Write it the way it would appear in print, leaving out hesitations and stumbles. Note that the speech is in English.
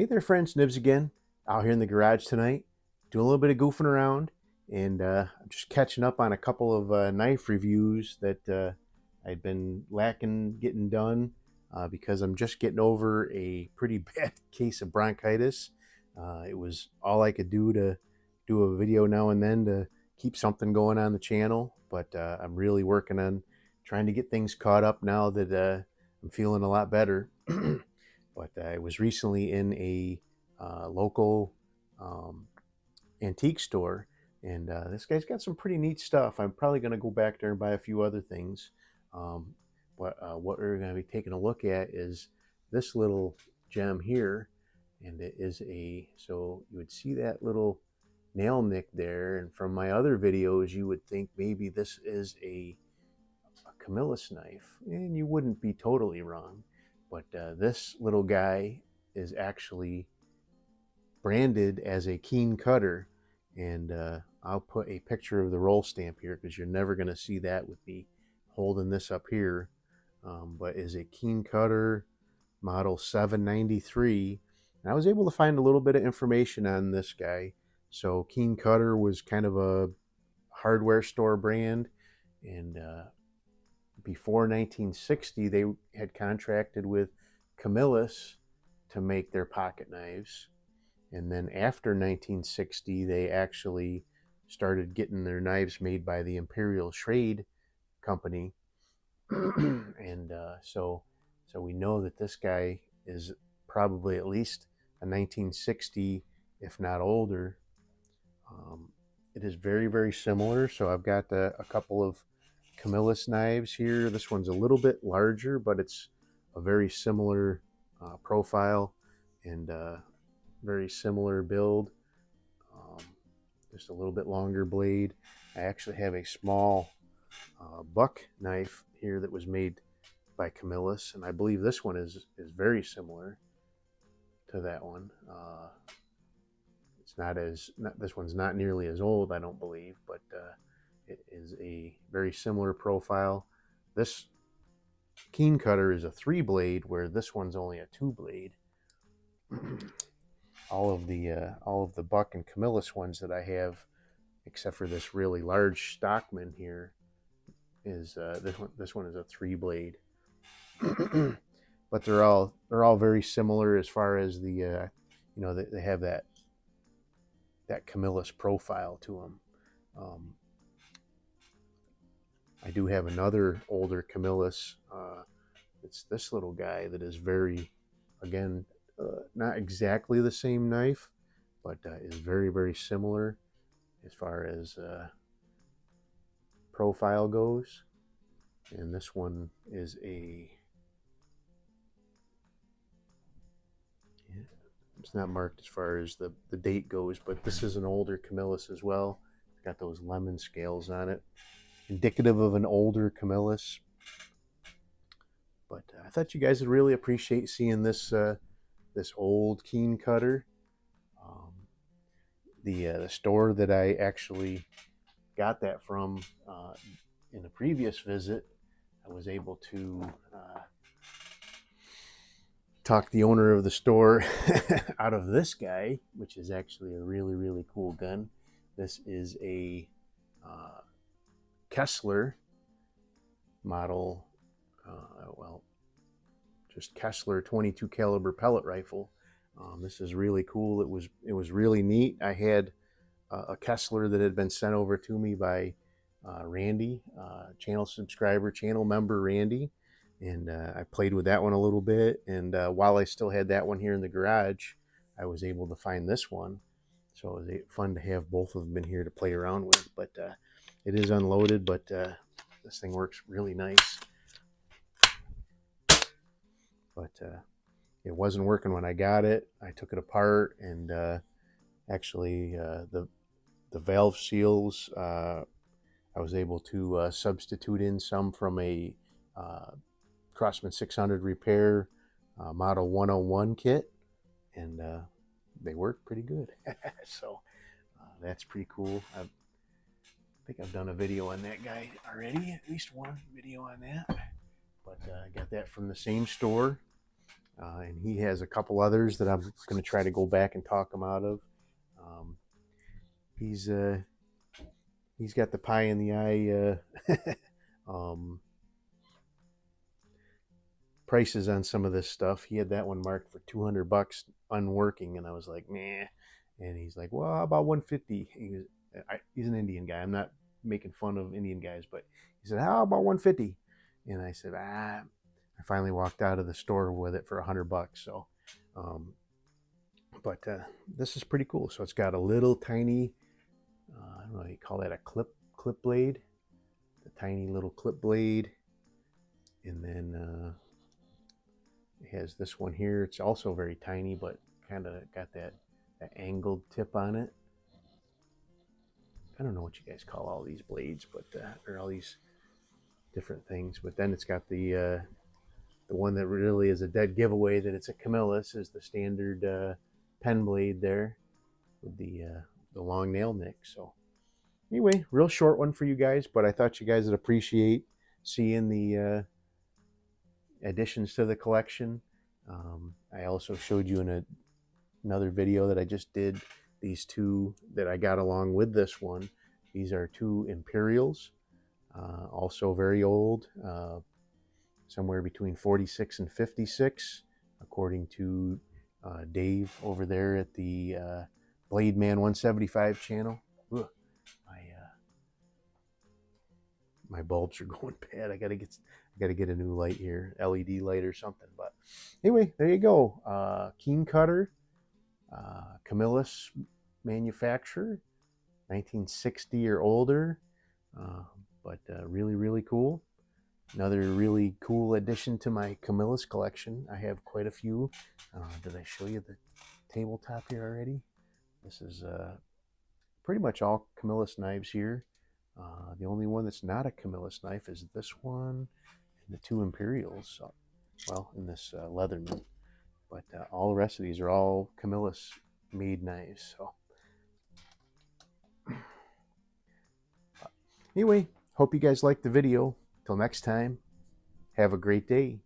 Hey there, friends. Nibs again. Out here in the garage tonight, doing a little bit of goofing around, and I'm just catching up on a couple of knife reviews that I'd been lacking getting done because I'm just getting over a pretty bad case of bronchitis. It was all I could do to do a video now and then to keep something going on the channel, but I'm really working on trying to get things caught up now that I'm feeling a lot better. But I was recently in a local um, antique store, and this guy's got some pretty neat stuff. I'm probably going to go back there and buy a few other things. Um, but what we're going to be taking a look at is this little gem here, and it is so you would see that little nail nick there, and from my other videos, you would think maybe this is a Camillus knife, and you wouldn't be totally wrong. But this little guy is actually branded as a Keen Kutter, and I'll put a picture of the roll stamp here because you're never going to see that with me holding this up here. But is a Keen Kutter model 793. And I was able to find a little bit of information on this guy. So Keen Kutter was kind of a hardware store brand, and before 1960, they had contracted with Camillus to make their pocket knives. And then after 1960, they actually started getting their knives made by the Imperial Trade Company. And so we know that this guy is probably at least a 1960, if not older. It is very, very similar. So I've got a couple of Camillus knives here. This one's a little bit larger, but it's a very similar profile and very similar build. Just a little bit longer blade. I actually have a small buck knife here that was made by Camillus, and I believe this one is very similar to that one. It's this one's not nearly as old, I don't believe, but it is a very similar profile. This Keen Kutter is a 3-blade, where this one's only a 2-blade. all of the buck and Camillus ones that I have, except for this really large Stockman here, is this one is a 3-blade. But they're all very similar as far as the they have that Camillus profile to them. I do have another older Camillus. It's this little guy that is very, again, not exactly the same knife, but is very, very similar as far as profile goes. And this one is it's not marked as far as the date goes, but this is an older Camillus as well. It's got those lemon scales on it, indicative of an older Camillus. But I thought you guys would really appreciate seeing this this old Keen Kutter. The store that I actually got that from in a previous visit, I was able to talk the owner of the store out of this guy, which is actually a really, really cool gun. This is a Kessler model, just Kessler 22 caliber pellet rifle. This is really cool. It was really neat. I had a Kessler that had been sent over to me by Randy, channel subscriber, channel member Randy, and I played with that one a little bit. And while I still had that one here in the garage, I was able to find this one. So it was fun to have both of them in here to play around with. But it is unloaded, but this thing works really nice. But it wasn't working when I got it. I took it apart, and actually the valve seals, I was able to substitute in some from a Craftsman 600 repair model 101 kit, and they work pretty good. So that's pretty cool. I think I've done a video on that guy already, at least one video on that. But I got that from the same store. And he has a couple others that I'm going to try to go back and talk him out of. Um, he's got the pie in the eye prices on some of this stuff. He had that one marked for $200 unworking, and I was like, nah. And he's like, well, how about 150? He's an Indian guy. I'm not making fun of Indian guys, but he said, how about 150? And I said, I finally walked out of the store with it for $100. So, but this is pretty cool. So it's got a little tiny, I don't know, you call that a clip blade, the tiny little clip blade, and then it has this one here. It's also very tiny, but kind of got that angled tip on it. I don't know what you guys call all these blades, but or all these different things. But then it's got the one that really is a dead giveaway that it's a Camillus, is the standard pen blade there with the long nail nick. So anyway, real short one for you guys, but I thought you guys would appreciate seeing the additions to the collection. I also showed you in another video that I just did these two that I got along with this one. These are two Imperials, also very old, somewhere between 46 and 56, according to Dave over there at the Blade Man 175 channel. Ugh, my bulbs are going bad. I gotta get a new light here, LED light or something. But anyway, there you go. Keen Kutter, Camillus manufacturer, 1960 or older, but really, really cool. Another really cool addition to my Camillus collection. I have quite a few. Did I show you the tabletop here already? This is pretty much all Camillus knives here. The only one that's not a Camillus knife is this one and the two Imperials. Well, in this Leatherman. But all the rest of these are all Camillus made knives. So anyway, hope you guys liked the video. Till next time, have a great day.